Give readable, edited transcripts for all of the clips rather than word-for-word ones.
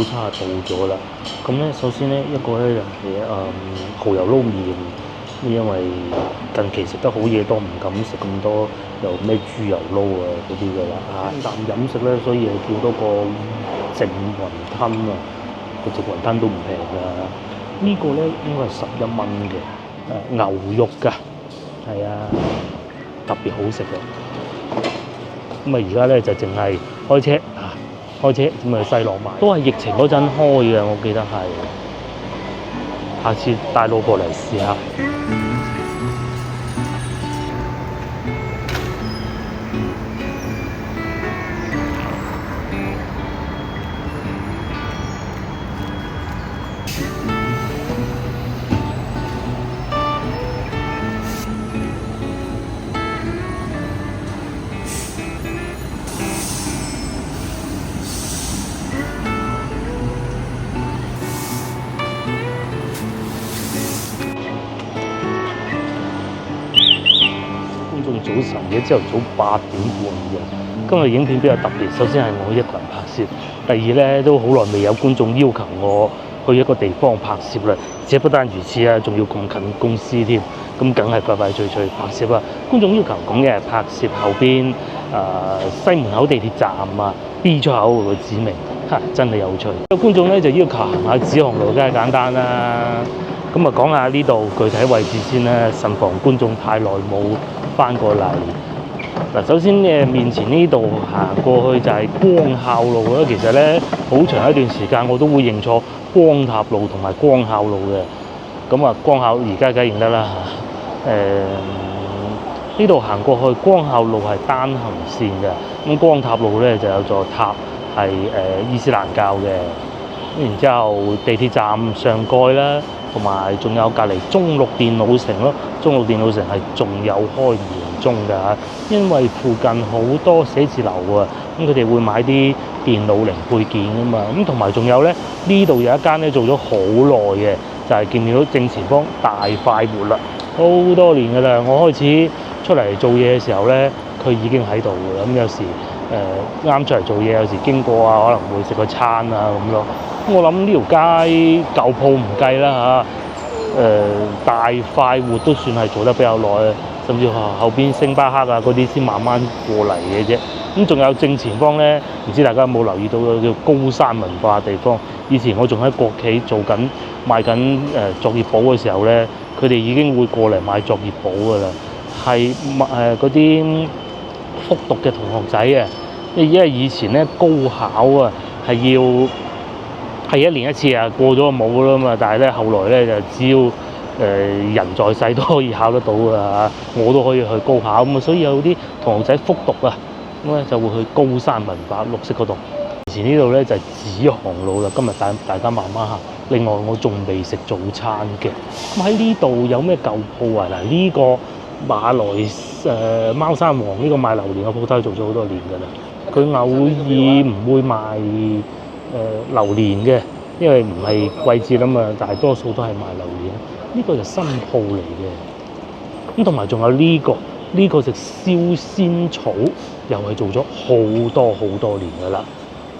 早餐到咗啦。咁咧，首先咧一個咧就係蠔油撈麵，因為近期食得好嘢多，唔敢食咁多又咩豬油撈啊嗰啲㗎啦。啖飲食咧，所以叫多個淨雲吞啊，個淨雲吞都唔平㗎。呢個咧應該係11蚊嘅，牛肉㗎，係啊，特別好食嘅。咁啊，而家咧就淨係開車咁啊細落埋，都係疫情嗰陣開嘅，我記得係。下次帶老婆嚟試下。早晨嘅朝頭早8點半嘅，今日影片比較特別。首先係我一個人拍攝，第二咧都好耐未有觀眾要求我去一個地方拍攝啦。而且不單如此啊，仲要咁近公司添，咁梗係快快脆脆拍攝啦。觀眾要求咁嘅拍攝後邊西門口地鐵站啊 B 出口個指明，真係有趣。有觀眾咧就要求行下紫航路，梗係簡單啦。咁啊講下呢度具體位置先啦，慎防觀眾太耐冇翻過嚟。嗱，首先面前呢度行過去就係光孝路啦。其實咧好長一段時間我都會認錯光塔路同埋光孝路嘅。咁啊光孝而家梗係認得啦。呢度行過去光孝路係單行線嘅，咁光塔路咧就有座塔係伊斯蘭教嘅。然之後地鐵站上蓋啦，同埋仲有隔離中六電腦城咯。中六電腦城係仲有開門中㗎，因為附近好多寫字樓啊，咁佢哋會買啲電腦零配件㗎嘛。咁同埋仲有咧，呢度有一間咧做咗好耐嘅，就係見唔見到正前方大快活啦，好多年㗎啦。我開始出嚟做嘢嘅時候咧，佢已經喺度㗎啦。咁有時啱出嚟做嘢，有時經過啊，可能會食個餐啊咁咯。我諗呢條街舊鋪唔計啦嚇，大快活都算係做得比較耐，甚至後邊星巴克啊嗰啲先慢慢過嚟嘅啫。咁仲有正前方咧，唔知大家有冇留意到叫高山文化地方？以前我仲喺國企賣緊作業簿嘅時候咧，佢哋已經會過嚟買作業簿㗎啦，係嗰啲復讀嘅同學仔啊，因為以前咧高考啊係1年1次啊，過咗就冇啦嘛。但係咧後來咧就只要人在世都可以考得到㗎嚇，我都可以去高考咁啊。所以有啲同學仔復讀啊，咁咧就會去高山文化綠色嗰度。以前呢度咧就係紫航路啦，今日帶大家慢慢行。另外我仲未食早餐嘅。咁喺呢度有咩舊鋪啊？嗱，呢個馬來貓山王呢個賣榴蓮嘅鋪頭做咗好多年㗎啦。佢偶爾唔會賣榴蓮嘅，因為唔係季節啊嘛，大多數都係賣榴蓮。呢個就新鋪嚟嘅。咁同埋仲有呢個食燒仙草，又係做咗好多年㗎啦。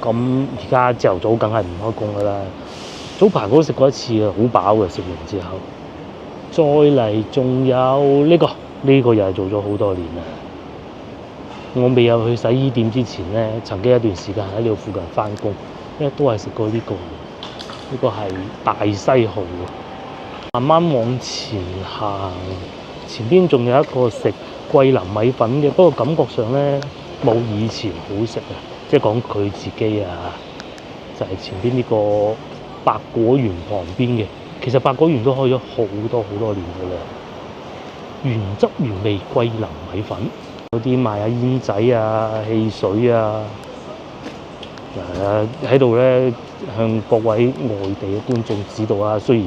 咁而家朝頭早梗係唔開工㗎啦。早排我都食過一次啊，好飽嘅，食完之後。再嚟仲有呢個又係做咗好多年啦。我未有去洗衣店之前咧，曾經一段時間喺呢度附近翻工，因為都係食過呢個。呢個係大西豪。慢慢往前行，前邊仲有一個食桂林米粉嘅，不過感覺上咧冇以前好食啊。即係講佢自己啊，就係前邊呢個百果園旁邊嘅。其實百果園都開咗好多年㗎啦。原汁原味桂林米粉，嗰啲賣下煙仔啊、汽水啊，喺度咧向各位外地嘅觀眾指導啊。雖然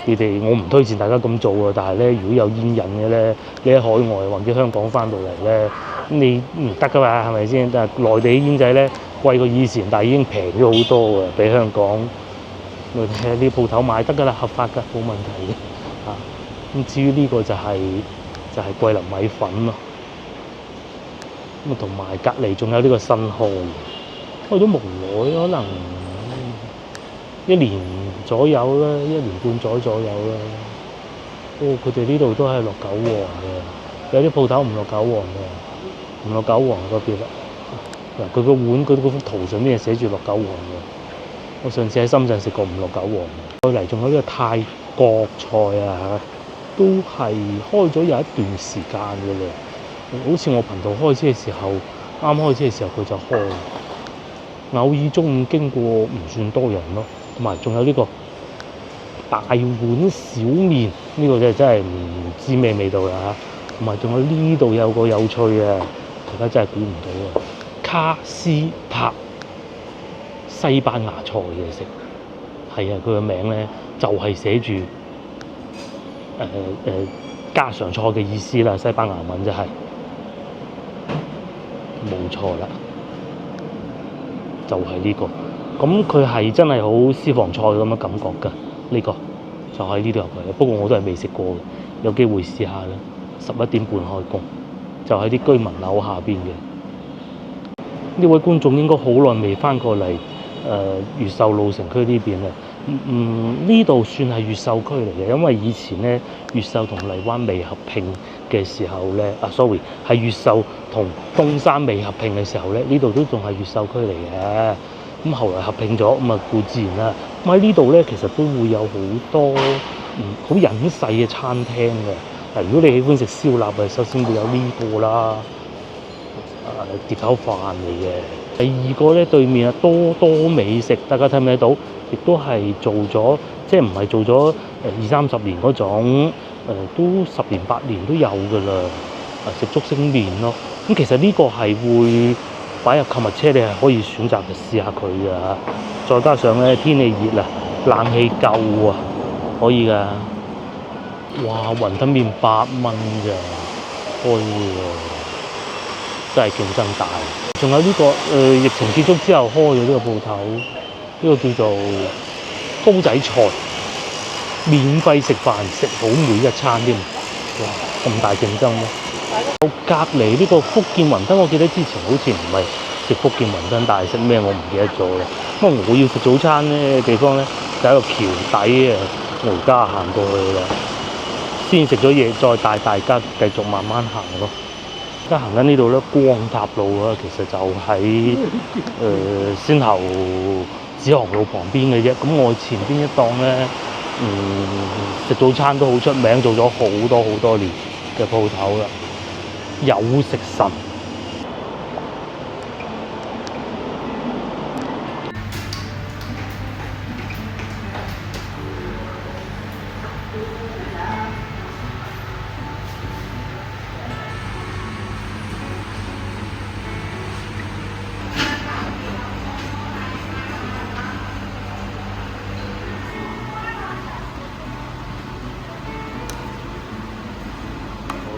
你哋我唔推薦大家咁做啊，但係咧如果有煙癮嘅咧，你喺海外或者香港翻到嚟咧，你唔得㗎嘛，係咪先？但係內地煙仔咧貴過以前，但係已經平咗好多㗎，比香港。呢鋪頭買得㗎啦，合法㗎，冇問題嘅。咁至於呢個就係桂林米粉咯。咁同埋隔離仲有呢個新開咗無耐，可能1年左右啦，1年半左右啦。佢哋呢度都係落韭黃嘅，有啲鋪頭唔落韭黃嘅，唔落韭黃嗰邊啦。嗱，佢個碗嗰幅圖上面寫住落韭黃嘅。我上次喺深圳食過唔落韭黃嘅。再嚟仲有呢個泰國菜啊，都係開咗有一段時間嘅啦。好似我頻道開始嘅時候，啱開始嘅時候佢就開，偶爾中午經過唔算多人咯。同埋仲有呢個大碗小麵，呢個真係唔知咩味道啦嚇。同埋仲有呢度有個有趣嘅，大家真係估唔到啊！卡斯帕西班牙菜嘅食，係啊，佢個名咧就係寫住家常菜嘅意思啦，西班牙文就係冇錯啦，就係呢個。咁佢係真係好私房菜咁嘅感覺㗎，呢個就喺呢度入去。不過我都係未食過嘅，有機會試下啦。11點半開工，就喺啲居民樓下邊嘅。呢位觀眾應該好耐未翻過嚟越秀路城區呢邊啦。呢度算係越秀區嚟嘅，因為以前咧越秀同荔灣未合併嘅時候咧，sorry 係越秀同東山未合併嘅時候咧，呢度都仲係越秀區嚟嘅。咁後來合併咗，咁啊固自然啦。咁喺呢度咧，其實都會有好多好隱世嘅餐廳嘅。如果你喜歡食燒臘啊，首先會有呢個啦，碟頭飯嚟嘅。第二個咧，對面啊多多美食，大家睇唔睇到？亦都係做咗，即係唔係做咗20-30年嗰種，都10年8年都有㗎啦。食竹升麵咯。咁其實呢個係會擺入購物車，你係可以選擇試下佢㗎。再加上咧天氣熱啊，冷氣夠啊，可以㗎。哇！雲吞麵8蚊咋，開喎，真係競爭大。仲有呢個疫情結束之後開嘅呢個鋪頭，呢個叫做煲仔菜，免費食飯，食好每一餐添。哇！咁大競爭咩？隔離呢個福建雲吞，我記得之前好似唔係食福建雲吞，但係食咩我唔記得咗啦。咁我要食早餐咧地方咧就喺個橋底啊，我而家行過去啦。先食咗嘢，再帶大家繼續慢慢行咯。而家行緊呢度咧，光塔路啊，其實就喺先後紫航路旁邊嘅啫。咁我前邊一檔咧，食早餐都好出名，做咗好多年嘅鋪頭啦。有食神。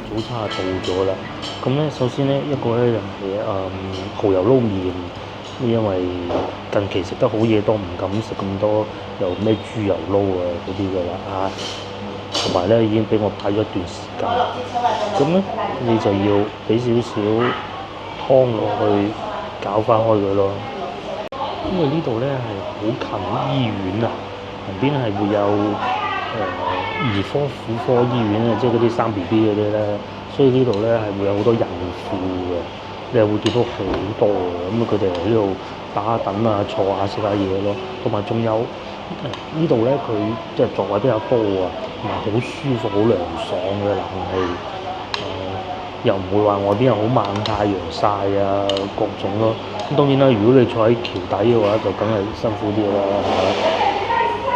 早餐就到咗啦，咁咧首先咧一個咧就係蠔油撈麵，因為近期食得好嘢多，唔敢食咁多又咩豬油撈啊嗰啲㗎啦同埋咧已經俾我擺咗一段時間，咁咧你就要俾少少湯落去攪翻開佢咯，因為呢度咧係好近醫院啊，旁邊係會有兒科、婦科醫院啊，即係嗰啲生 BB 嗰啲咧，所以呢度咧係會有好多孕婦嘅，你係會見到好多嘅，咁佢哋喺呢度打下躉啊、坐下食下嘢咯，同埋仲有呢度咧佢即係座位比較多啊，同埋好舒服、好涼爽嘅冷氣，又唔會話外邊又好猛太陽曬啊各種咯。咁當然啦，如果你坐喺橋底嘅話，就梗係辛苦啲啦。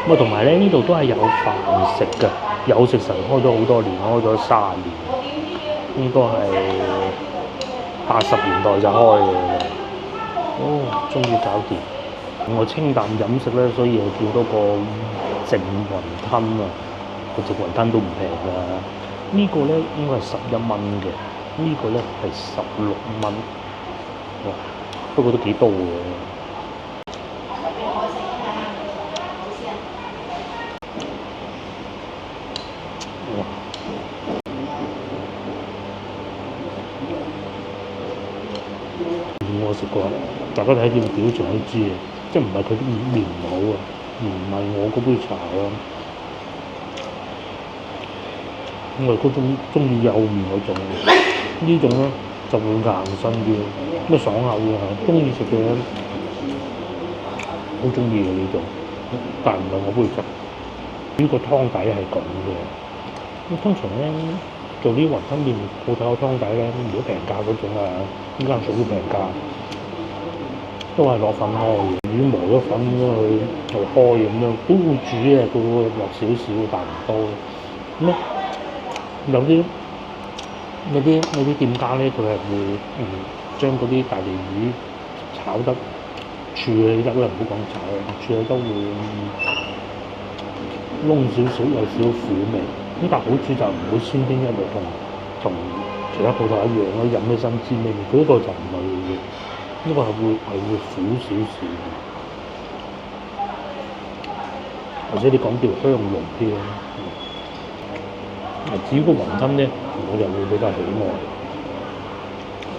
咁啊，同埋咧呢度都係有飯食嘅，有食神開咗好多年，開咗30年，應該係80年代就開嘅。終於搞掂。我清淡飲食咧，所以又叫多個淨雲吞啊，個淨雲吞都唔平㗎。呢個咧應該係11蚊嘅，呢個咧係16蚊。哇！不過都幾多嘅。我食過，大家睇見個表情都知嘅，即係唔係佢啲麵唔好啊，唔係我嗰杯茶咯。我係嗰種中意幼麵嗰種，呢種咧就會硬身啲，咩爽口嘅，中意食嘅好中意嘅呢種，但唔係我杯茶。呢個湯底係咁嘅，咁通常咧做啲雲吞麵鋪頭嘅湯底咧，如果平價嗰種啊，依間屬於平價，都係攞粉開嘅，已經磨咗粉去開咁樣，都會煮嘅，佢會落少少，但唔多。咁有啲店家咧，佢係會將嗰啲大利魚炒得處理得啦，唔好講炒，處理得會燶少少，有少少苦味。咁但係好處就唔會酸添，因為同其他鋪頭一樣咯，飲起身滋味。嗰個就唔係嘅，呢個係會苦少少，或者你講叫香濃啲咯。至於個雲吞咧，我就會比較喜愛。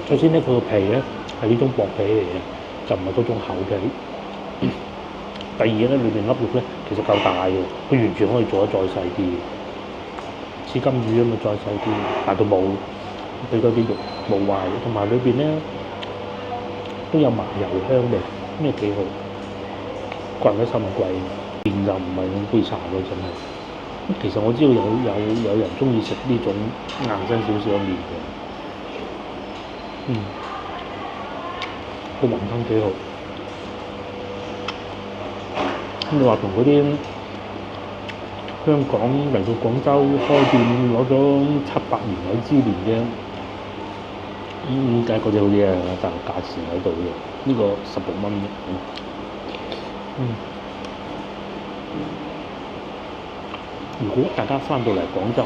首先咧，佢個皮咧係呢種薄皮嚟嘅，就唔係嗰種厚皮。第二咧，裏邊粒肉咧其實夠大嘅，佢完全可以做得再細啲，似金魚咁啊，再細啲，但佢冇俾嗰啲肉冇壞，同埋裏邊咧都有麻油香味，咩幾好。貴得心貴，麵就唔係咁杯茶咯，真係。其實我知道有人中意食呢種硬身少少嘅麵嘅，個雲吞幾好。咁你話同嗰啲香港嚟到廣州開店攞咗700年米芝蓮嘅，梗係嗰啲好啲啊，但係價錢喺度嘅，呢個16蚊嘅。如果大家翻到嚟廣州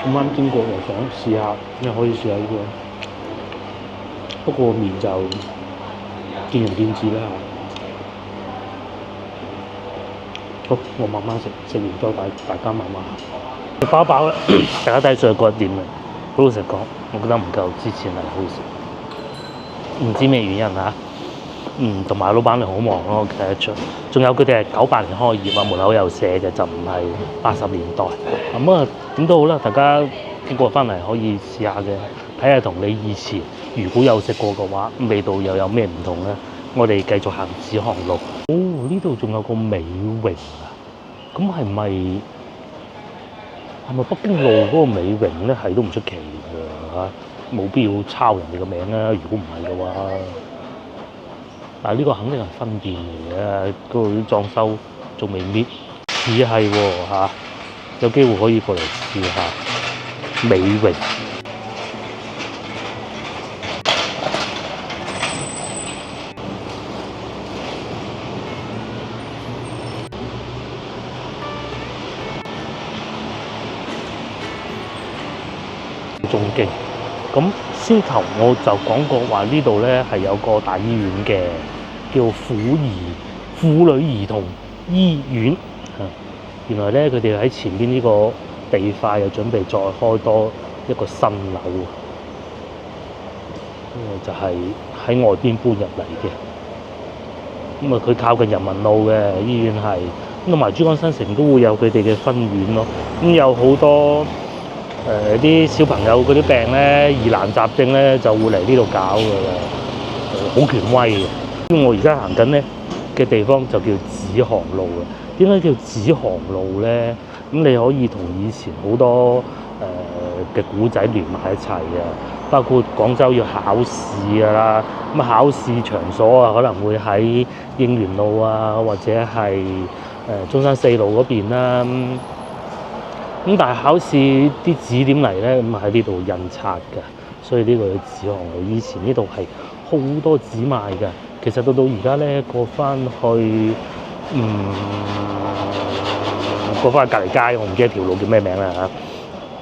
咁啱經過又想試下，你可以試下呢個。不過麵就見仁見智啦。好，我慢慢食，食完再大家慢慢行。飽飽啦，大家睇上去覺得點啊？好老實講，我覺得唔夠之前係好食。唔知咩原因嚇。同埋老闆娘好忙咯，睇得出。仲有佢哋係98年開業啊，門口有寫嘅，就唔係80年代。咁啊，點都好啦，大家經過翻嚟可以試下嘅，睇下同你以前如果有食過嘅話，味道又有咩唔同咧？我哋繼續行紫航路。哦，呢度仲有個美榮啊！咁係咪北京路嗰個美榮咧？係都唔出奇㗎嚇，冇必要抄人哋嘅名啊！如果唔係嘅話。但係呢個肯定係分店嚟嘅，嗰度啲裝修仲未搣，似係喎嚇，有機會可以過嚟試下美榮。仲勁，咁先頭我就講過話呢度咧係有個大醫院嘅，叫婦女兒童醫院。原來咧佢哋喺前邊呢個地塊又準備再開多一個新樓，就係喺外邊搬入嚟嘅。咁啊，佢靠近人民路嘅醫院係，咁同埋珠江新城都會有佢哋嘅分院咯。咁有好多啲小朋友嗰啲病咧，疑難雜症咧就會嚟呢度搞㗎啦，好權威嘅。咁我而家行緊咧嘅地方就叫紫航路啊。點解叫紫航路咧？咁你可以同以前好多嘅古仔連埋一齊嘅，包括廣州要考試㗎啦。咁考試場所啊，可能會喺應元路啊，或者係中山4路嗰邊啦。咁但係考試啲紙點嚟咧？咁喺呢度印刷㗎，所以呢個叫紫航路。以前呢度係好多紙賣㗎。其實到而家咧過翻去，過翻去隔離街，我唔記得條路叫咩名啦嚇，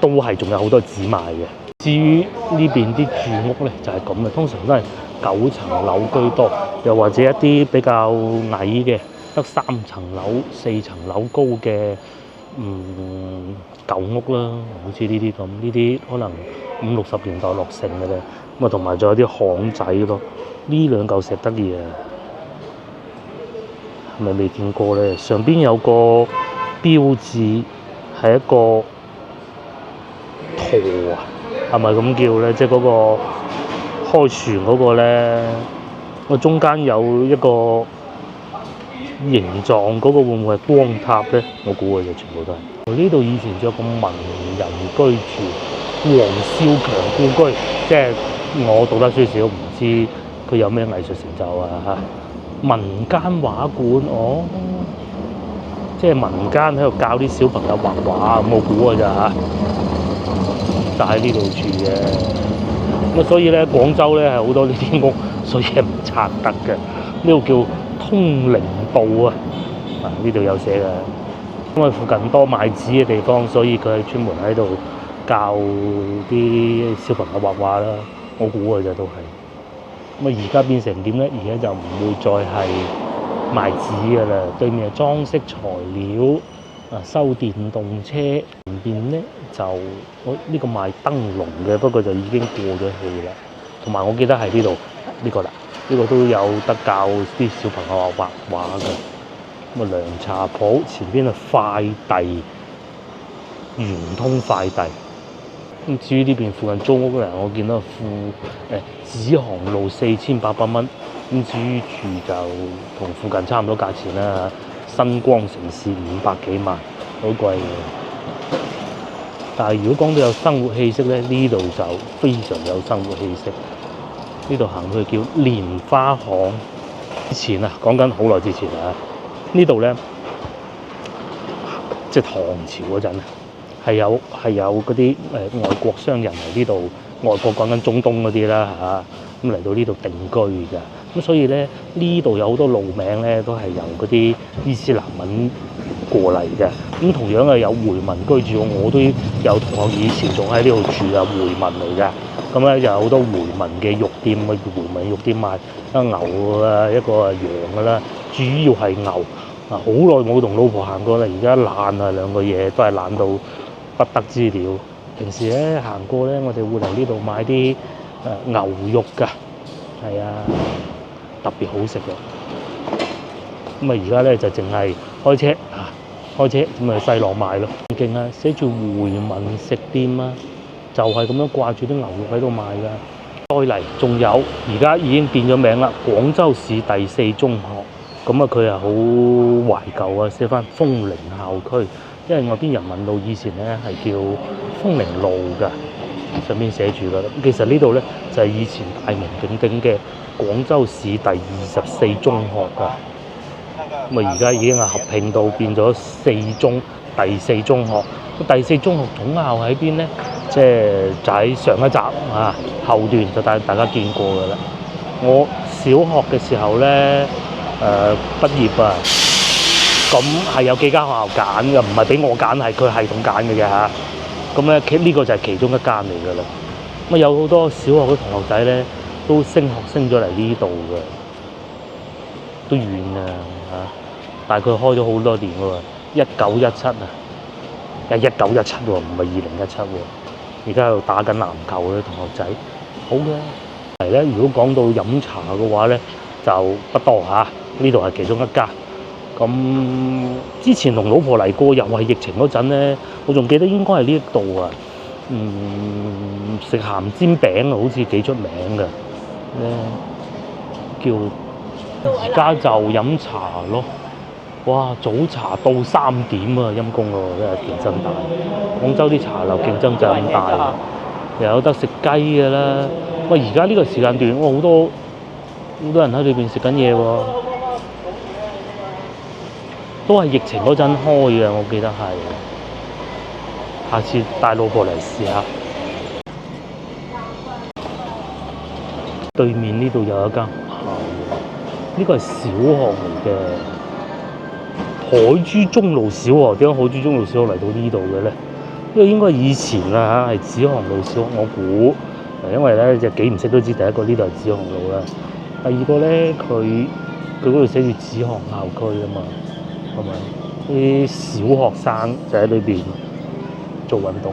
都係仲有好多紙賣嘅。至於呢邊啲住屋咧，就係咁嘅，通常都係9層樓居多，又或者一啲比較矮嘅，得3層樓、4層樓高嘅。舊屋啦，好似呢啲咁，呢啲可能50、60年代落成嘅咧。咁啊，同埋仲有啲巷仔咯。呢兩嚿石得意啊，係咪未見過咧？上邊有個標誌係一個舵啊，係咪咁叫咧？即係嗰個開船嗰個咧，個中間有一個形狀，嗰個會唔會係光塔咧？我估嘅就全部都係。呢度以前仲有個文人居住，黃少強故居，即係我讀得書少，唔知佢有咩藝術成就啊嚇。民間畫館，哦，即係民間喺度教啲小朋友畫畫，我估嘅咋嚇，就喺呢度住嘅。咁所以咧，廣州咧係好多呢啲屋，所以係唔拆得嘅。呢度叫通靈道啊，呢度有寫嘅。因為附近多賣紙嘅地方，所以佢係專門喺度教啲小朋友畫畫啦。我估嘅咋都係。咁啊，而家變成點咧？而家就唔會再係賣紙㗎啦，對面係裝飾材料，修電動車。前邊咧就我呢個賣燈籠嘅，不過就已經過咗氣啦。同埋我記得係呢度呢個啦，呢個都有得教啲小朋友畫畫嘅。咁啊，涼茶鋪前邊係快遞，圓通快遞。咁至於呢邊附近租屋咧，我見到紫航路4800蚊。咁至於住就同附近差唔多價錢啦。新光城市500幾萬，好貴嘅。但係如果講到有生活氣息咧，呢度就非常有生活氣息。呢度行去叫蓮花巷。之前啊，講緊好耐之前啊，呢度咧即係唐朝嗰陣啊，係有嗰啲外國商人嚟呢度，外國講緊中東嗰啲啦嚇，咁嚟到呢度定居㗎。咁所以咧，呢度有好多路名咧，都係由嗰啲伊斯蘭文過嚟嘅。咁同樣係有回民居住，我都有同學以前仲喺呢度住啊，回民嚟㗎。咁咧就有好多回民嘅肉店，回民肉店賣一牛啊，一個羊㗎啦，主要係牛。好耐冇同老婆行過啦，而家爛啊，兩個嘢都係爛到不得之了。平時咧行過咧，我哋會嚟呢度買啲牛肉㗎，係啊，特別好食嘅。咁啊，而家咧就淨係開車咁咪細浪賣咯，勁啊！寫住回民食店啊，就係咁樣掛住啲牛肉喺度賣㗎。再嚟仲有，而家已經變咗名啦，廣州市第4中學。咁啊，佢係好懷舊啊，寫翻楓林校區，因為外邊人民路以前咧係叫楓林路㗎，上面寫住㗎。其實呢度咧就係以前大名鼎鼎嘅廣州市第24中學㗎。咁啊，而家已經係合併到變咗第4中學。第4中學總校喺邊咧？即係就喺上一集啊後段就大家見過㗎啦。我小學嘅時候咧。畢業啊，咁係有幾間學校揀嘅，唔係俾我揀，係佢系統揀嘅啫嚇。咁咧，呢個就係其中一間嚟㗎啦。咁有好多小學嘅同學仔咧，都升咗嚟呢度嘅，都遠啊嚇。但係佢開咗好多年喎，1917啊，係1917喎，唔係2017喎。而家喺度打緊籃球嘅同學仔，好嘅。係咧，如果講到飲茶嘅話咧，就不多嚇。呢度係其中一家。咁之前同老婆嚟過，又係疫情嗰陣咧，我仲記得應該係呢一度啊。食鹹煎餅啊，好似幾出名嘅。叫而家就飲茶咯。哇，早茶到3點啊，陰公咯，真係競爭大。廣州啲茶樓競爭就咁大，又有得食雞嘅啦。喂，而家呢個時間段，好多人喺裏邊食緊嘢喎。都係疫情嗰陣開嘅，我記得係。下次帶老婆嚟試下。對面呢度有一間學校，呢個係小學嚟嘅，海珠中路小學。點解海珠中路小學嚟到呢度嘅咧？因為應該以前啊係紫航路小學，我估。因為咧就幾唔識都知，第一個呢度係紫航路啦，第二個咧佢嗰度寫住紫航校區啊嘛。係咪啲小學生就喺裏邊做運動？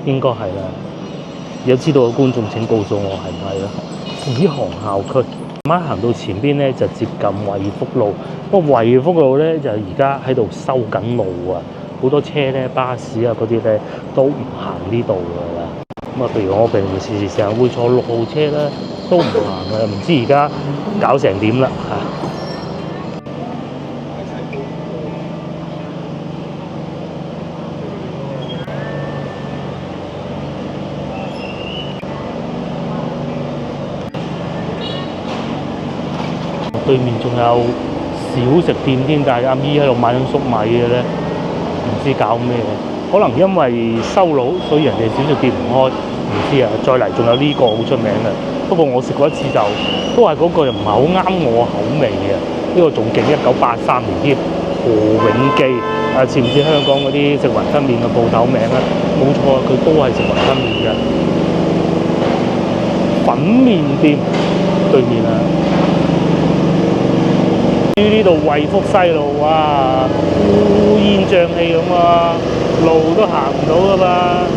應該係啦。有知道嘅觀眾請告訴我係唔係啦？紫航校區。慢慢行到前邊咧就接近惠福路，不過惠福路咧就而家喺度修緊路啊，好多車咧、巴士啊嗰啲咧都唔行呢度㗎啦。咁啊，譬如我平時成日會坐6號車啦，都唔行啊，唔知而家搞成點啦嚇。對面仲有小食店添，但係阿咪喺度買緊粟米嘅咧，唔知搞咩。可能因為收佬，所以人哋小食店唔開，唔知啊。再嚟仲有呢個好出名嘅，不過我食過一次就都係嗰個，又唔係好啱我口味嘅。呢個仲勁，1983年添，何永記啊，似唔似香港嗰啲食雲吞麵嘅鋪頭名啊？冇錯啊，佢都係食雲吞麵嘅粉麵店對面啊。於呢度惠福西路啊，烏煙瘴氣咁啊，路都行唔到噶嘛，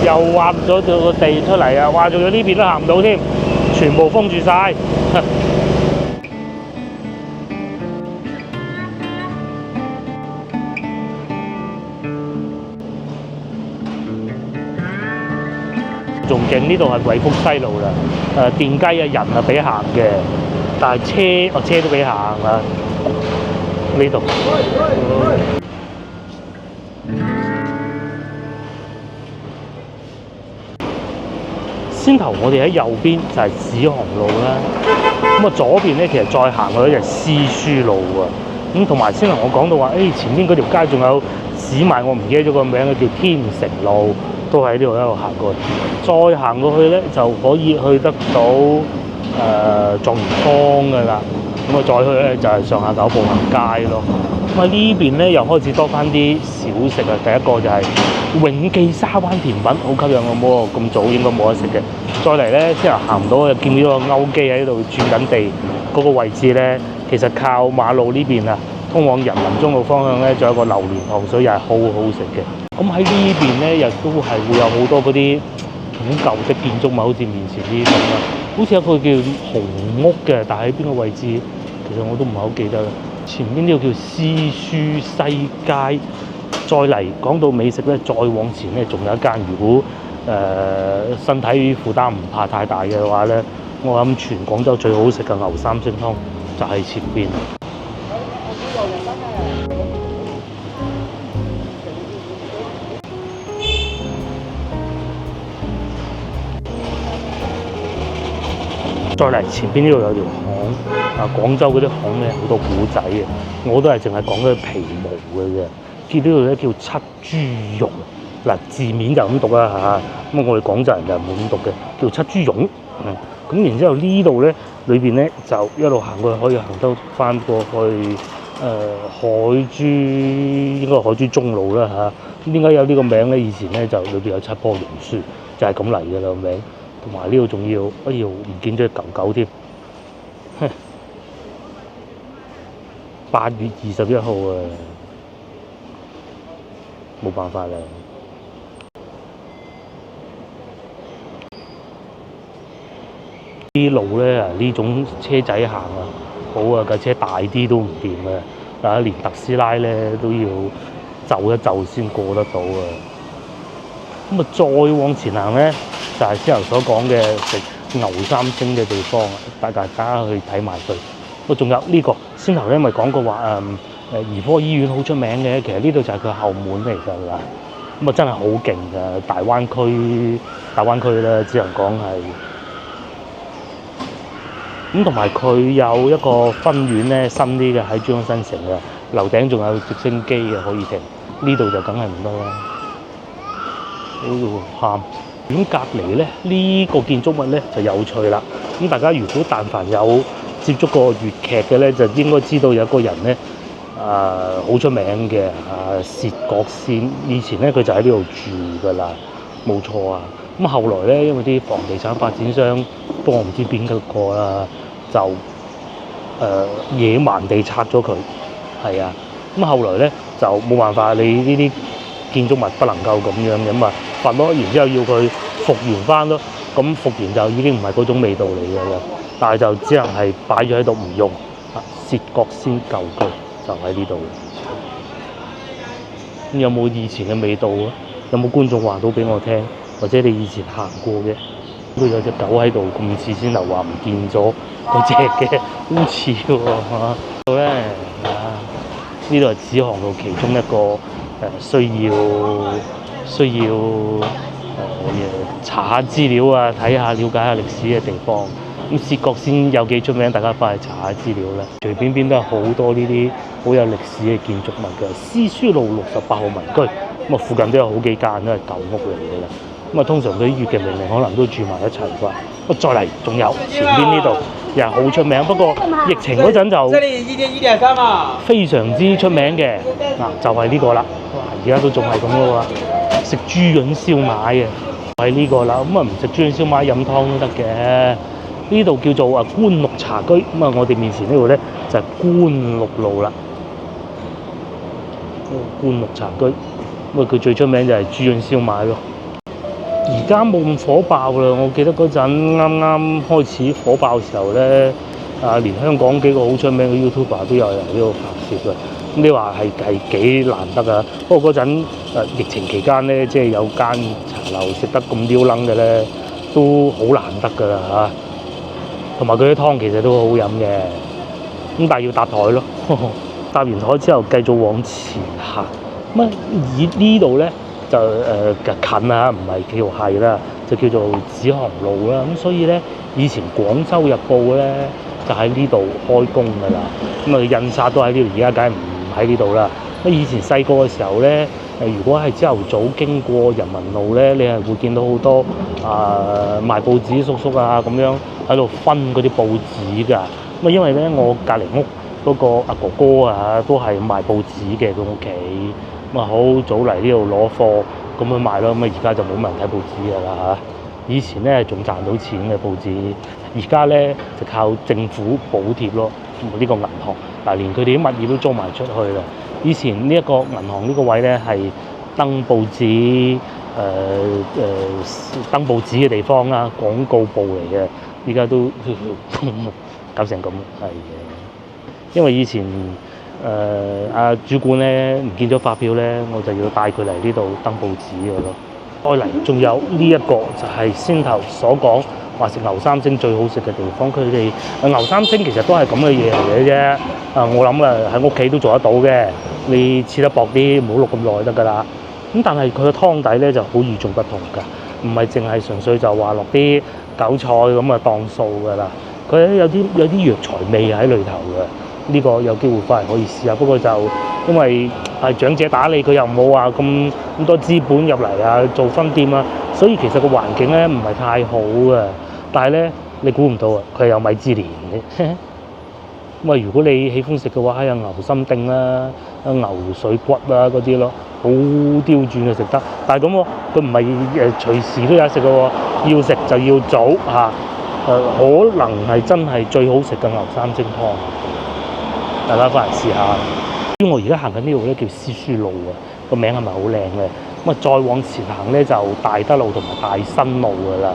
又挖咗個地出嚟啊，哇！仲有呢邊都行唔到添，全部封住晒。仲勁，呢度係惠福西路啦，電雞啊，人啊俾行嘅。但係車都俾行啊！呢度先頭我哋喺右邊就係紫航路啦，咁啊左邊咧其實再行過咧就係思書路啊，咁同埋先頭我講到話，前邊嗰條街仲有指埋我唔記得咗個名嘅叫天成路，都喺呢度一路行過，再行過去咧就可以去得到狀元坊㗎啦。咁啊，再去咧就係上下九步行街咯。咁啊呢邊咧又開始多翻啲小食啊。第一個就係永記沙灣甜品，好吸引我喎。咁早應該冇得食嘅。再嚟咧，先頭行唔到，又見到個歐基喺度轉緊地嗰個位置咧，其實靠馬路呢邊啊，通往人民中路方向咧，仲有個榴蓮糖水又係好好食嘅。咁喺呢邊咧，又都係會有好多嗰啲好舊式建築物，好似面前呢啲咁啦。好似有個叫紅屋嘅，但係喺邊個位置，其實我都唔係好記得啦。前邊呢個叫思書西街，再嚟講到美食咧，再往前咧，仲有一間。如果身體負擔唔怕太大嘅話咧，我諗全廣州最好食嘅牛三星湯就喺前邊。再嚟前邊呢度有條巷啊，廣州嗰啲巷咧好多古仔嘅，我都係淨係講嗰啲皮毛嘅啫。見呢度咧叫七豬肉，嗱字面就咁讀啦嚇，咁我哋廣州人就冇咁讀嘅，叫七豬肉。咁然之後呢度咧裏邊咧就一路行過去，可以行得翻過去海珠，應該係海珠中路啦嚇。咁點解有呢個名咧？以前咧就裏邊有7棵榕樹，就係咁嚟嘅個名。同埋呢度仲要，唔見咗隻狗狗添。8月21號啊，冇辦法啦。啲路咧呢種車仔行啊，好啊，架車大啲都唔掂啊！連特斯拉咧都要就一就先過得到啊！咁啊，再往前行咧，就係先頭所講嘅食牛三星嘅地方，大家去睇埋佢。仲有呢個先頭咧，咪講過話兒科醫院好出名嘅，其實呢度就係佢後門嚟㗎啦。咁啊，真係好勁㗎！大灣區咧，只能講係咁，同埋佢有一個分院咧，新啲嘅喺珠江新城嘅，樓頂仲有直升機嘅可以停。呢度就梗係唔得啦。喊咁隔離咧，呢個建築物咧就有趣啦。咁大家如果但凡有接觸過粵劇嘅咧，就應該知道有個人咧，好出名嘅薛覺先。以前咧佢就喺呢度住㗎啦，冇錯啊。咁後來咧，因為啲房地產發展商，不過我唔知邊個啦，就野蠻地拆咗佢，係啊。咁後來咧就冇辦法，你呢啲建築物不能夠咁樣咁啊罰咯，然之後要佢復原翻咯。咁復原就已經唔係嗰種味道嚟㗎啦。但係就只能係擺咗喺度唔用。薛覺先舊居就喺呢度。咁有冇以前嘅味道啊？有冇觀眾話到俾我聽？或者你以前行過嘅？都有隻狗喺度，咁似先頭話唔見咗嗰隻嘅，好似喎嚇。到咧呢度係紫航路其中一個需要查下資料啊，睇下了解下歷史嘅地方。咁薛覺先有幾出名，大家翻去查下資料啦。隨便邊都係好多呢啲好有歷史嘅建築物嘅。詩書路68號民居，咁啊附近都有好幾間都係舊屋嚟嘅啦。咁啊通常佢啲粵嘅命令可能都住埋一齊啩。咁再嚟仲有前邊呢度又係好出名，不過疫情嗰陣就非常之出名嘅就係呢個啦。哇！而家都仲係咁嘅喎，食豬潤燒賣嘅係呢個啦。咁啊唔食豬潤燒賣飲湯都得嘅。呢度叫做官祿茶居，咁啊我哋面前呢度咧就係官祿路啦。官祿茶居，咁啊佢最出名就係豬潤燒賣咯。而家冇咁火爆啦，我記得嗰陣啱啱開始火爆嘅時候咧，連香港幾個好出名嘅 YouTuber 都有嚟呢度拍攝嘅。咁你話係幾難得啊？不過嗰陣疫情期間咧，即係有間茶樓食得咁撩楞嘅咧，都好難得㗎啦嚇。同埋佢啲湯其實都好飲嘅，咁但係要搭台咯。搭完台之後繼續往前行，咁以呢度咧就近啊，唔係叫係啦，就叫做紫航路啦。咁所以咧，以前廣州日報咧就喺呢度開工㗎啦。咁啊印刷都喺呢度，而家梗係唔喺呢度啦。咁以前細個嘅時候咧，如果係朝頭早經過人民路咧，你係會見到好多賣報紙叔叔啊咁樣喺度分嗰啲報紙㗎。咁因為咧我隔離屋嗰個阿哥哥啊都係賣報紙嘅，佢屋企咁好早嚟呢度攞貨咁去賣咯。咁而家就冇乜人睇報紙㗎啦嚇。以前咧仲賺到錢嘅報紙，而家咧就靠政府補貼咯。呢個銀行連佢哋啲物業都租埋出去啦。以前呢一個銀行呢個位咧係登報紙登報紙嘅地方啦，廣告部嚟嘅。依家都搞成咁，係嘅。因為以前主管咧唔見咗發票咧，我就要帶佢嚟呢度登報紙嘅咯。再嚟仲有呢一個就係先頭所講話食牛三星最好食嘅地方。佢哋牛三星其實都係咁嘅嘢嚟嘅啫。我諗喺屋企都做得到嘅。你切得薄啲，唔好淥咁耐得㗎啦。咁但係佢嘅湯底咧就好與眾不同㗎，唔係淨係純粹就話落啲韭菜咁當數㗎啦。佢有啲藥材味喺裏頭嘅。呢個有機會翻嚟可以試下，不過就因為係長者打理，佢又冇話咁多資本入嚟做分店所以其實個環境咧唔係太好嘅。但係咧你估唔到佢係有米芝蓮嘅。咁如果你喜歡食嘅話，有牛心丁啦、牛水骨嗰啲咯，好刁鑽嘅食得。但係咁佢唔係隨時都有食嘅喎，要食就要早可能係真係最好食嘅牛三星湯，大家翻嚟試下。因為我而家行緊呢度咧叫詩書路個名係咪好靚嘅？咁再往前行咧就大德路同埋大新路㗎啦。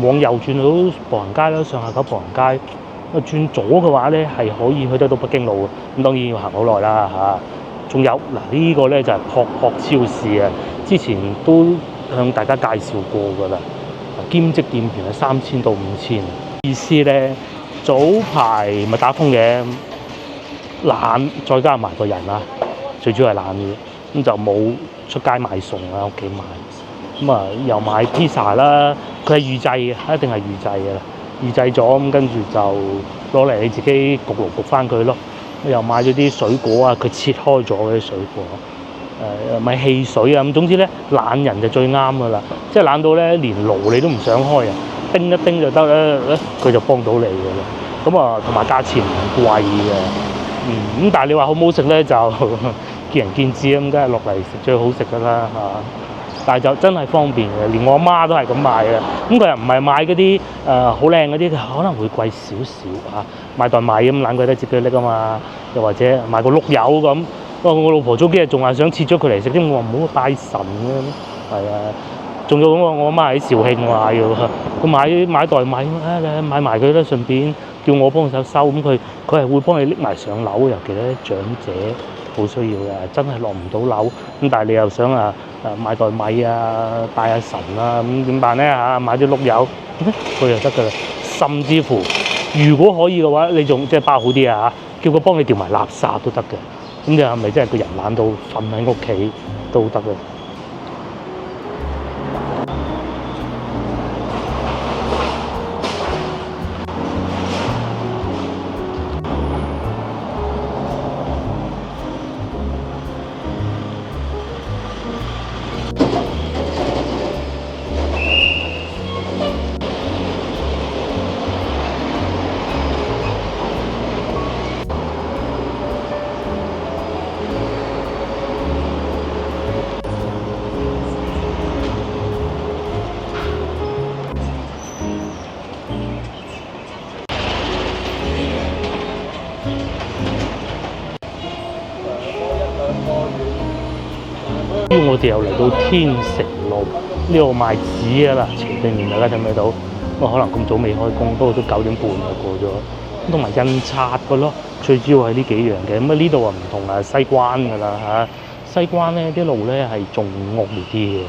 往右轉到步行街啦，上下九步行街。轉左嘅話咧係可以去得到北京路嘅，咁當然要行好耐啦嚇。仲有呢個咧就係樸樸超市啊，之前都向大家介紹過㗎啦。兼職店員係3000到5000，意思咧早排咪打風嘅，懶再加埋個人最主要係懶嘅，咁就冇出街買餸屋企買，咁又買 pizza 啦，佢係預製嘅，一定係預製嘅啦。預製咗咁，跟住就攞嚟你自己焗爐焗翻佢咯。又買咗啲水果佢切開咗嗰啲水果，買汽水咁。總之咧，懶人就最啱噶啦，即係懶到咧連爐你都唔想開叮一叮就得啦，佢就幫到你嘅啦。咁同埋價錢唔貴嘅，咁但係你話好唔好食咧就見仁見智咁，梗係落嚟食最好食噶啦嚇。但係就真係方便嘅，連我阿媽都係咁買嘅。咁佢又唔係買嗰啲好靚嗰啲，可能會貴少少買袋米咁懶鬼得接佢拎嘛。又或者買個碌柚咁。我老婆早幾日仲話想切咗佢嚟食添，我話唔好拜神嘅。係仲有我阿媽喺肇慶買嘅喎，佢買袋米，你買埋佢啦，順便叫我幫手收，咁佢係會幫你拎埋上樓，尤其咧長者好需要嘅，真係落唔到樓，咁但係你又想買袋米拜下神咁點辦咧買啲碌柚，佢就得㗎啦。甚至乎如果可以嘅話，你仲即係包好啲叫佢幫你掉埋垃圾都得嘅。咁你係咪真係個人懶到瞓喺屋企都得嘅？我哋又嚟到天成路呢度賣紙啦，斜對面大家睇唔睇到？可能咁早未開工，不過都9點半就過咗。同埋印刷嘅咯，最主要係呢幾樣嘅。呢度唔同西關㗎啦西關咧啲路咧係仲惡劣啲嘅，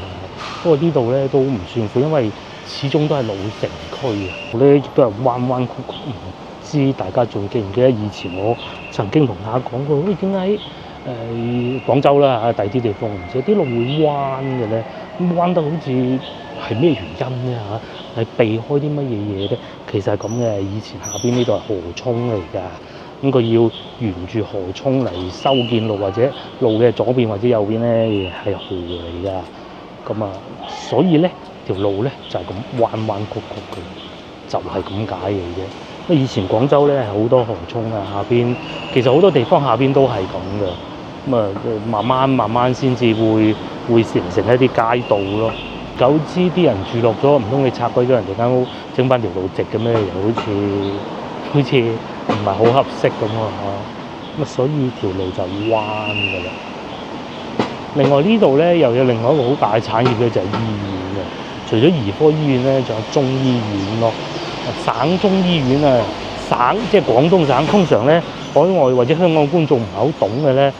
不過呢度咧都唔算苦，因為始終都係老城區亦都係彎彎曲曲。唔知大家仲記唔記得以前我曾經同大家講過，喂點解？廣州啦第啲地方唔知啲路會彎嘅咧，彎得好似係咩原因咧係避開啲乜嘢咧？其實係咁嘅，以前下邊呢度係河涌嚟㗎，咁佢要沿住河涌嚟修建路，或者路嘅左邊或者右邊咧係河嚟㗎，咁所以咧條路咧就係咁彎彎曲曲嘅，就係咁解嘅啫。以前廣州咧係好多河涌下邊其實好多地方下邊都係咁嘅。慢慢先至會形成一啲街道咯。久之啲人住落咗，唔通你拆鬼咗人哋間屋，整翻條路直嘅咩？又好似唔係好合適咁所以條路就彎㗎啦。另外呢度咧又有另外一個好大嘅產業嘅就係醫院嘅。除咗兒科醫院咧，仲有中醫院咯。省中醫院省即係廣東省，通常咧海外或者香港觀眾唔係好懂嘅咧。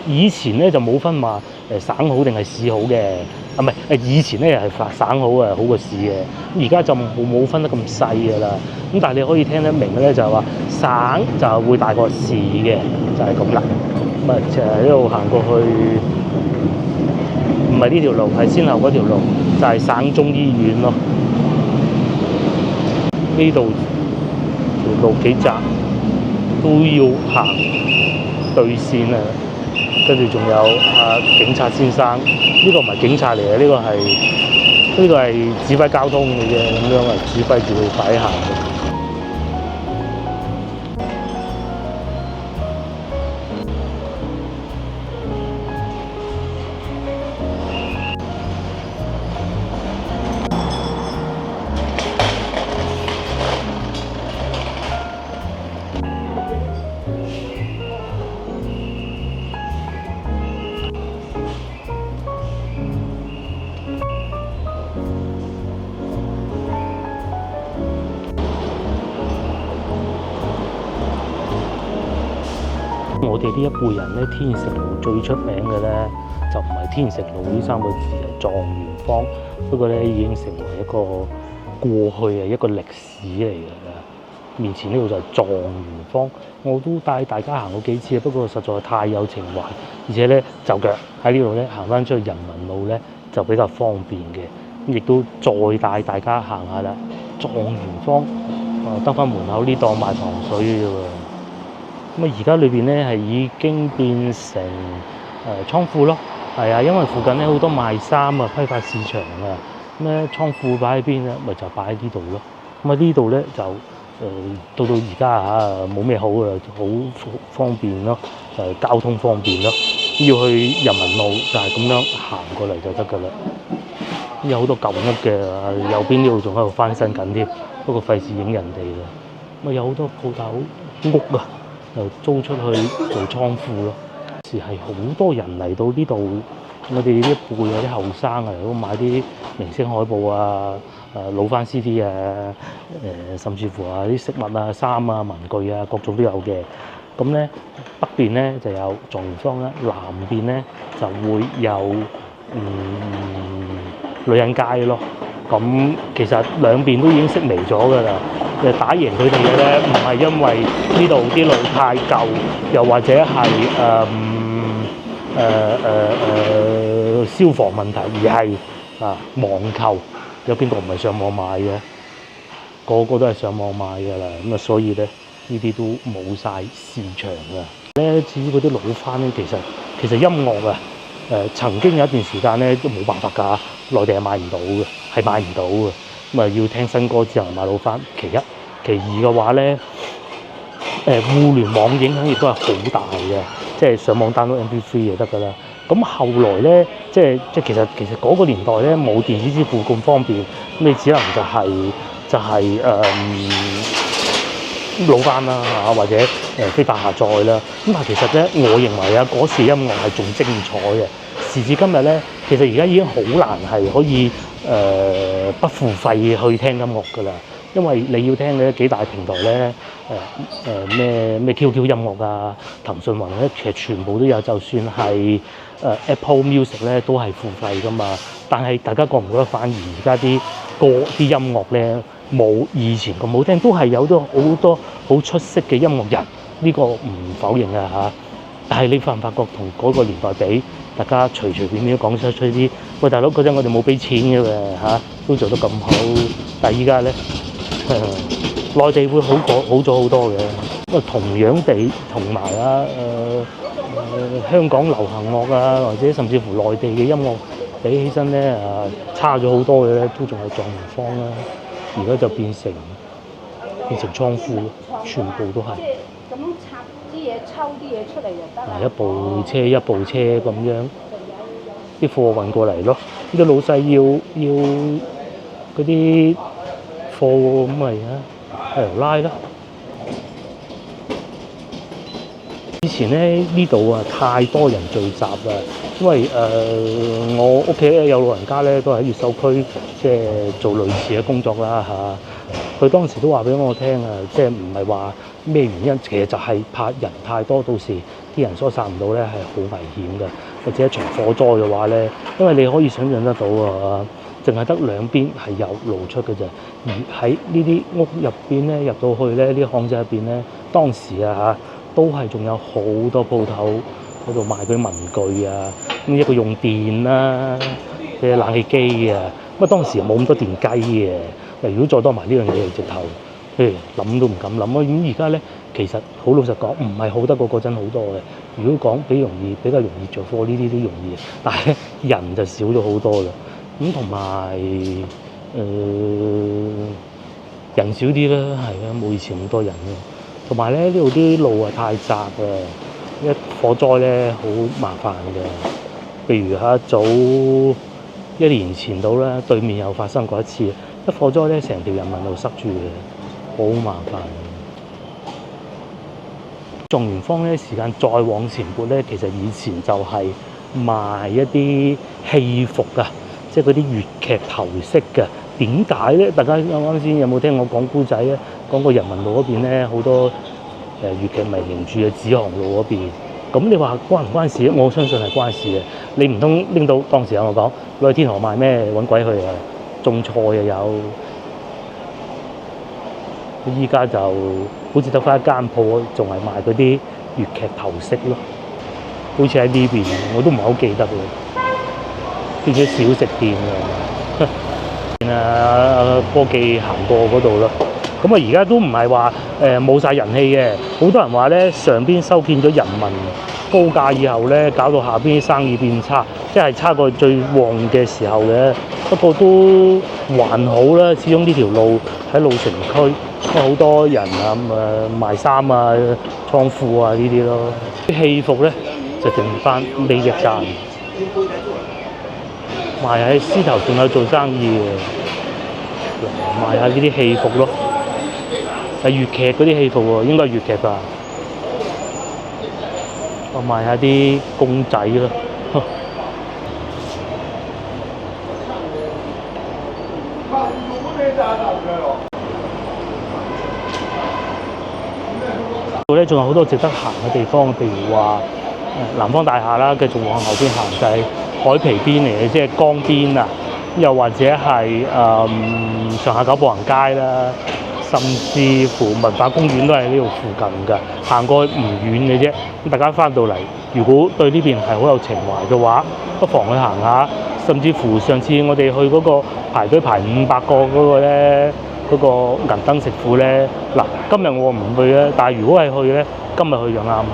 以前咧就冇分話省好定係市好嘅，唔係以前咧係省好好過市嘅，而家就冇分得咁細㗎啦。咁但係你可以聽得明嘅咧就係話省就會大過市嘅，就係咁啦。就係一路行過去，唔係呢條路，係先後嗰條路，就係省中醫院咯。呢度條路幾窄，都要行對線跟住仲有警察先生，呢個唔係警察嚟嘅，呢個係指揮交通嘅啫，咁樣指揮住佢快行嘅。我哋呢一輩人咧，天成路最出名嘅咧，就唔係天成路呢3個字，係狀元坊。不過咧，已經成為一個過去一個歷史嚟㗎啦。面前呢度就係狀元坊，我都帶大家行過幾次，不過實在太有情懷，而且咧就腳喺呢度咧行翻出去人民路咧就比較方便嘅。亦都再帶大家行下啦，狀元坊得翻門口呢檔賣糖水嘅喎。而家裏邊咧係已經變成倉庫咯，係因為附近咧好多賣衫批發市場倉庫擺喺邊咧，咪就擺喺呢度咯。呢度咧就到而家冇咩好好方便咯，就係交通方便咯。要去人民路就係咁樣行過嚟就得㗎啦。有好多舊屋嘅，右邊呢度仲喺度翻新緊添，不過費事影人哋啦。有好多鋪頭屋就租出去做倉庫咯。時係好多人嚟到呢度我哋呢一輩啊，啲後生啊，如果買啲明星海報啊、老翻 CD 啊、甚至乎啲飾物啊、衫啊、文具啊，各種都有嘅。咁咧北邊咧就有狀元坊啦，南邊咧就會有女人街咯。咁其實兩邊都已經式微咗㗎啦。打贏佢哋嘅咧，唔係因為呢度啲路太舊，又或者係消防問題，而係網購。有邊個唔係上網買嘅？個個都係上網買㗎啦。咁啊，所以咧呢啲都冇晒市場㗎。咧至於嗰啲老翻咧，其實音樂啊，曾經有一段時間咧都冇辦法㗎，內地係買唔到嘅，係買唔到嘅。咁啊要聽新歌之後買老翻。其一，其二嘅話咧，互聯網影響亦都係好大嘅，即係上網 download MP3 就得㗎啦。咁後來咧，即係其實嗰個年代咧冇電子支付咁方便，咁你只能就係老翻啦嚇，或者非法下載啦。咁但係其實咧，我認為啊，嗰時音樂係仲精彩嘅。時至今日咧，其實而家已經好難係可以不付費去聽音樂㗎啦。因為你要聽嘅幾大平台咧，咩 QQ 音樂啊、騰訊雲咧，其實全部都有。就算係Apple Music 咧，都係付費㗎嘛。但係大家覺唔覺得反而而家啲歌啲音樂咧冇以前咁好聽，都係有咗好多好出色嘅音樂人，呢個唔否認啊嚇。但係你發唔發覺同嗰個年代比，大家隨便都講出啲，喂大佬嗰陣我哋冇俾錢嘅喎，都做得咁好。但係依家咧，內地會好咗好多嘅。同樣地，同埋香港流行樂啊，或者甚至乎內地嘅音樂比起身咧差咗好多嘅咧，都仲係狀元坊啦。而家就變成倉庫，全部都係。咁插啲嘢、抽啲嘢出嚟就得啦。一部車一部車咁樣，啲貨運過嚟咯。呢個老細要嗰啲貨咁咪喺度拉咯。以前咧呢度太多人聚集啦，因為我屋企咧有老人家咧都喺越秀區，即係做類似嘅工作啦嚇。佢當時都話俾我聽即係唔係話咩原因，其實就係怕人太多，到時啲人疏散唔到咧係好危險嘅，或者一場火災嘅話咧，因為你可以想象得到淨係得兩邊係有路出嘅啫，而喺呢啲屋入邊咧入到去咧，呢啲巷仔入邊咧，當時都係仲有好多鋪頭喺度賣嗰啲文具啊，咁一個用電啦嘅冷氣機啊，咁當時冇咁多電雞嘅。如果再多埋呢樣嘢，直頭諗都唔敢諗啊！咁而家咧，其實好老實講，唔係好得過嗰陣好多嘅。如果講比較容易着火，呢啲都容易，但係咧人就少咗好多啦。咁同埋人少啲啦，係啊，冇以前咁多人咯。同埋咧呢度啲路太窄啊，一火災咧好麻煩嘅。譬如早1年前到啦，對面又發生過一次，一火災咧成條人民路塞住嘅，好麻煩。狀元坊咧時間再往前撥咧，其實以前就係賣一啲戲服啊，即係嗰啲粵劇頭飾嘅。點解咧？大家啱先有冇聽我講古仔啊？講過人民路嗰邊咧好多粵劇迷連住嘅紫航路嗰邊。咁你話關唔關事？我相信係關事嘅。你唔通拎到當時有我講攞去天河賣咩？揾鬼去啊！種菜又有。依家就好似得翻一間鋪，仲係賣嗰啲粵劇頭飾咯。好似喺呢邊，我都唔係好記得喎。變咗小食店科技行過嗰度咯。咁而家都唔係話冇晒人氣嘅，好多人話咧上邊收編咗人民高價以後咧，搞到下邊啲生意變差，即係差過最旺嘅時候嘅。不過都還好啦，始終呢條路喺老城區，好多人賣衫倉庫呢啲咯。啲戲服咧就剩翻呢一間，賣喺獅頭仲有做生意嘅，賣下呢啲戲服咯。係粵劇嗰啲戲服喎，應該係粵劇吧。我賣下啲公仔咯，度咧仲有好多值得行嘅地方，譬如話南方大廈啦，繼續往後邊行就係海皮邊嚟嘅，即係江邊啊，又或者係上下九步行街啦，甚至乎文化公園都係呢度附近㗎，行過去唔遠嘅啫。咁大家翻到嚟，如果對呢邊係好有情懷嘅話，不妨去行下。甚至乎上次我哋去嗰個排隊排500個嗰個咧，嗰個銀燈食府咧，嗱今日我唔去咧，但係如果係去咧，今日去就啱啦，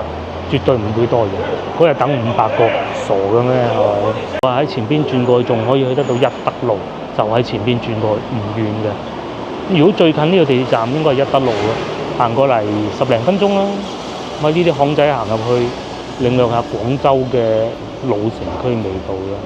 絕對唔會多人。嗰日等500個，傻嘅咩係咪？我喺前邊轉過去，仲可以去得到一德路，就喺前邊轉過去，唔遠嘅。如果最近呢個地鐵站應該係一德路咯，行過嚟10零分鐘啦。咁喺呢啲巷仔行入去，領略下廣州嘅老城區味道啦。